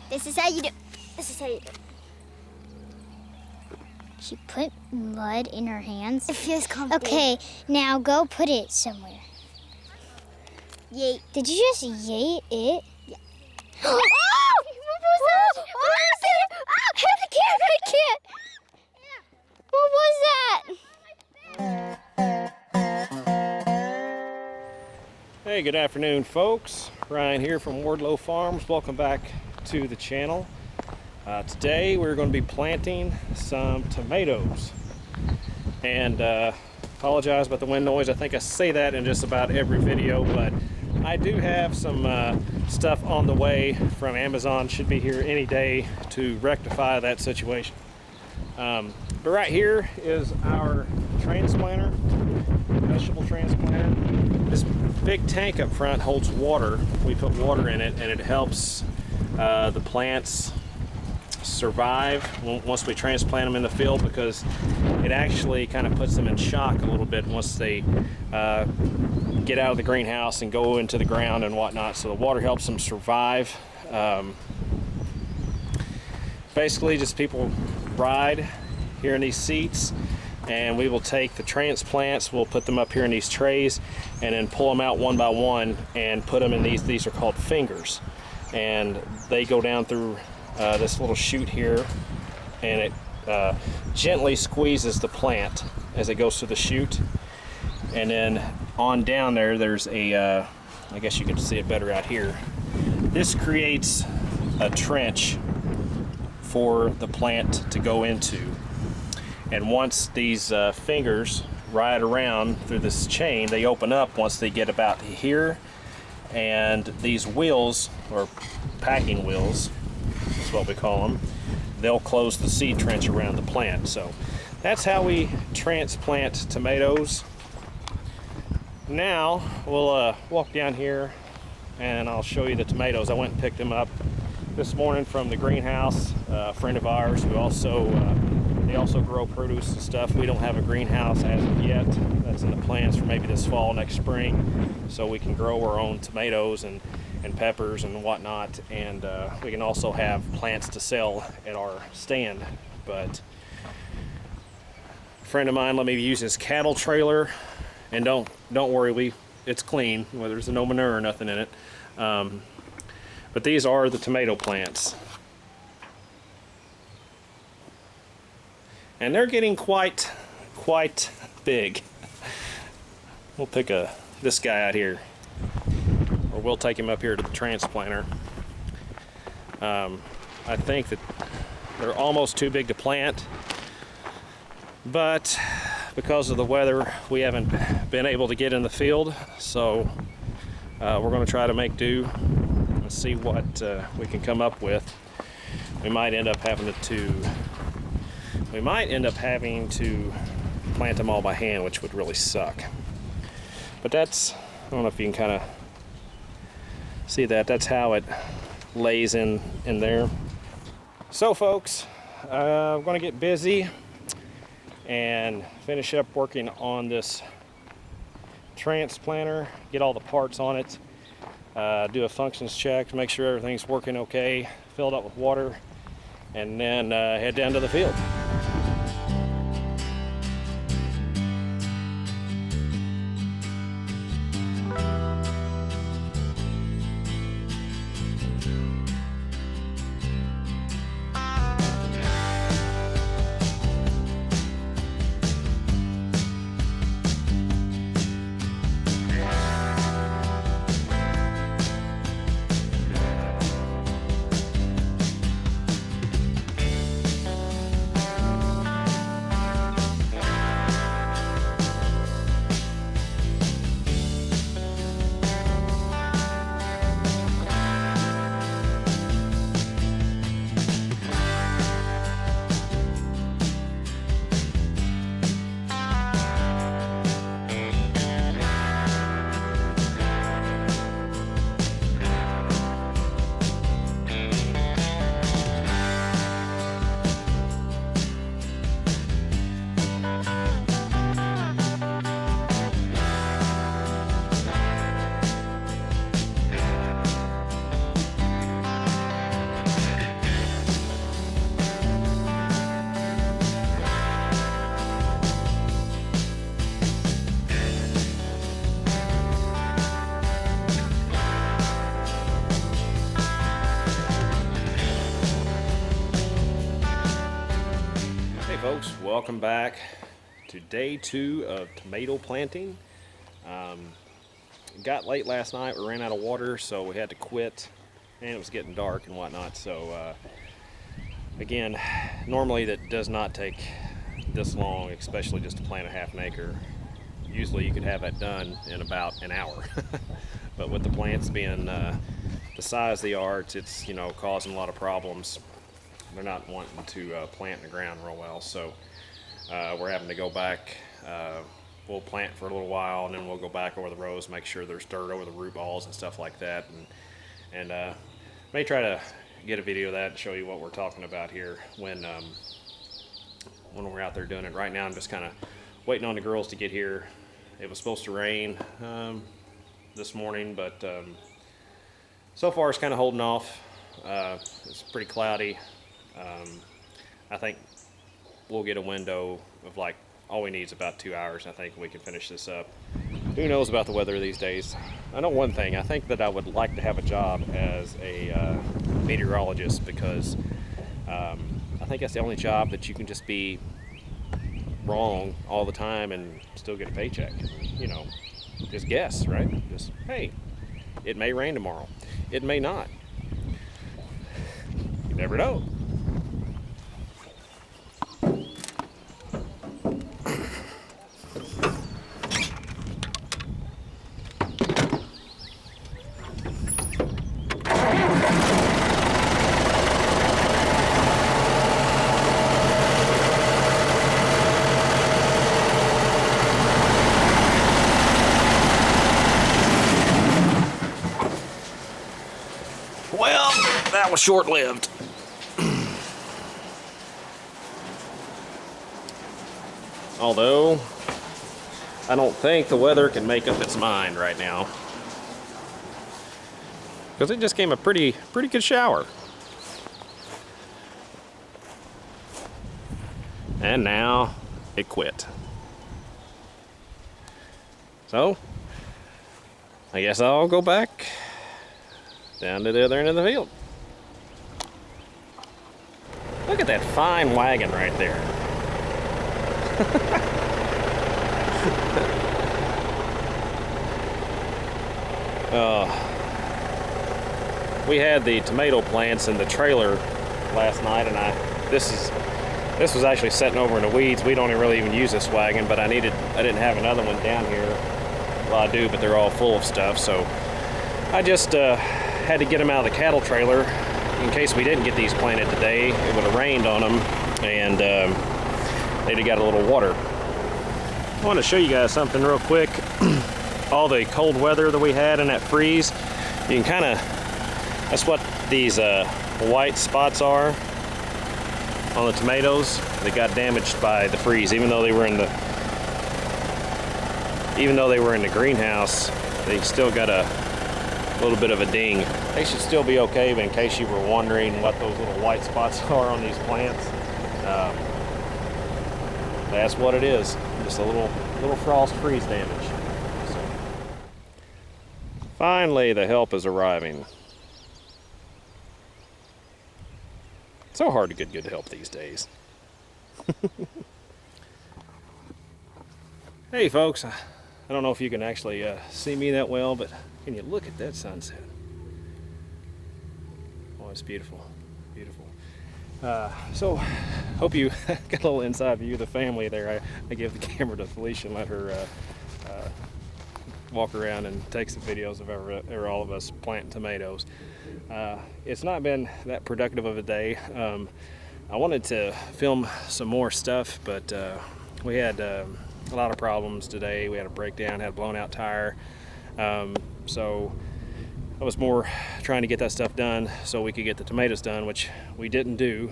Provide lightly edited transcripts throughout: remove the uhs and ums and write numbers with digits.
This is how you do. This is how you do. She put mud in her hands. It feels comfy. Okay, now go put it somewhere. Yeet. Did you just yeet it? Yeah. Oh! What was that? What was it? Oh, I can't. What was that? Hey, good afternoon, folks. Ryan here from Wardlow Farms. Welcome back to the channel. Today we're going to be planting some tomatoes. And apologize about the wind noise. I think I say that in just about every video, but I do have some stuff on the way from Amazon. Should be here any day to rectify that situation. But right here is our transplanter, vegetable transplanter. This big tank up front holds water. We put water in it and it helps the plants survive once we transplant them in the field, because it actually kind of puts them in shock a little bit once they get out of the greenhouse and go into the ground and whatnot. So the water helps them survive. Basically just people ride here in these seats, and we will take the transplants, we'll put them up here in these trays and then pull them out one by one and put them in these are called fingers, and they go down through this little chute here, and it gently squeezes the plant as it goes through the chute, and then on down there's a I guess you can see it better out here. This creates a trench for the plant to go into, and once these fingers ride around through this chain, they open up once they get about here, and these wheels, or packing wheels is what we call them, they'll close the seed trench around the plant. So that's how we transplant tomatoes. Now we'll walk down here and I'll show you the tomatoes. I went and picked them up this morning from the greenhouse. A friend of ours who also they also grow produce and stuff. We don't have a greenhouse as of yet. That's in the plans for maybe this fall, next spring, so we can grow our own tomatoes and peppers and whatnot, and we can also have plants to sell at our stand. But a friend of mine let me use his cattle trailer, and don't worry, it's clean, well, there's no manure or nothing in it. But these are the tomato plants, and they're getting quite big. We'll pick this guy out here, or we'll take him up here to the transplanter. I think that they're almost too big to plant, but because of the weather we haven't been able to get in the field, so we're going to try to make do and see what we can come up with. We might end up having to plant them all by hand, which would really suck. But that's, I don't know if you can kind of see that. That's how it lays in there. So folks, I'm going to get busy and finish up working on this transplanter, get all the parts on it, do a functions check to make sure everything's working okay, fill it up with water, and then head down to the field. folks, welcome back to day 2 of tomato planting. It got late last night, we ran out of water, so we had to quit, and it was getting dark and whatnot. So again, normally that does not take this long, especially just to plant a half an acre. Usually you could have that done in about an hour. But with the plants being the size they are, it's causing a lot of problems. They're not wanting to plant in the ground real well, so we're having to go back. We'll plant for a little while, and then we'll go back over the rows, make sure there's dirt over the root balls and stuff like that, and may try to get a video of that and show you what we're talking about here when we're out there doing it. Right now I'm just kind of waiting on the girls to get here. It was supposed to rain this morning, but so far it's kind of holding off. It's pretty cloudy. I think we'll get a window of like, all we need is about 2 hours. I think we can finish this up. Who knows about the weather these days? I know one thing, I think that I would like to have a job as a meteorologist, because I think that's the only job that you can just be wrong all the time and still get a paycheck. Just guess, right? Just, hey, it may rain tomorrow. It may not. You never know. Well, that was short-lived. Although, I don't think the weather can make up its mind right now, because it just came a pretty good shower. And now it quit. So, I guess I'll go back down to the other end of the field. Look at that fine wagon right there. We had the tomato plants in the trailer last night, and this was actually sitting over in the weeds. We don't really even use this wagon, but I didn't have another one down here. Well, I do, but they're all full of stuff, so I just had to get them out of the cattle trailer in case we didn't get these planted today. It would have rained on them, and they'd have got a little water. I want to show you guys something real quick. All the cold weather that we had in that freeze, you can kind of, that's what these white spots are on the tomatoes that got damaged by the freeze. Even though they were in the greenhouse, they still got a little bit of a ding. They should still be okay, but in case you were wondering what those little white spots are on these plants, that's what it is. Just a little frost freeze damage. So, finally, the help is arriving. It's so hard to get good help these days. Hey folks, I don't know if you can actually see me that well, but can you look at that sunset? Oh, it's beautiful, beautiful. So, hope you got a little inside view of the family there. I give the camera to Felicia and let her walk around and take some videos of all of us planting tomatoes. It's not been that productive of a day. I wanted to film some more stuff, but we had a lot of problems today. We had a breakdown, had a blown out tire. So I was more trying to get that stuff done so we could get the tomatoes done, which we didn't do.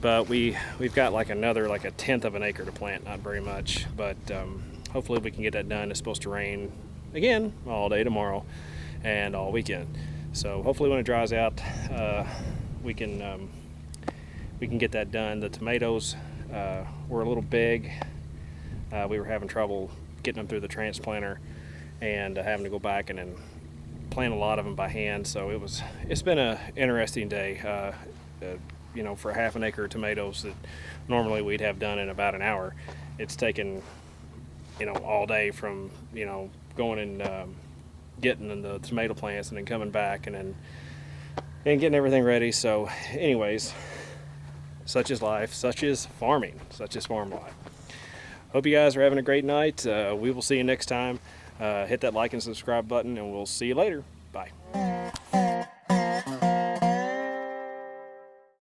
But we've got like a tenth of an acre to plant, not very much, but hopefully we can get that done. It's supposed to rain again all day tomorrow and all weekend. So hopefully when it dries out, we can get that done. The tomatoes were a little big. We were having trouble getting them through the transplanter and having to go back and then plant a lot of them by hand. So it's been an interesting day. you know, for half an acre of tomatoes that normally we'd have done in about an hour. It's taken, you know, all day from, you know, going and getting in the tomato plants and then coming back and getting everything ready. So anyways, such is life, such is farming, such is farm life. Hope you guys are having a great night. We will see you next time. Hit that like and subscribe button, and we'll see you later. Bye.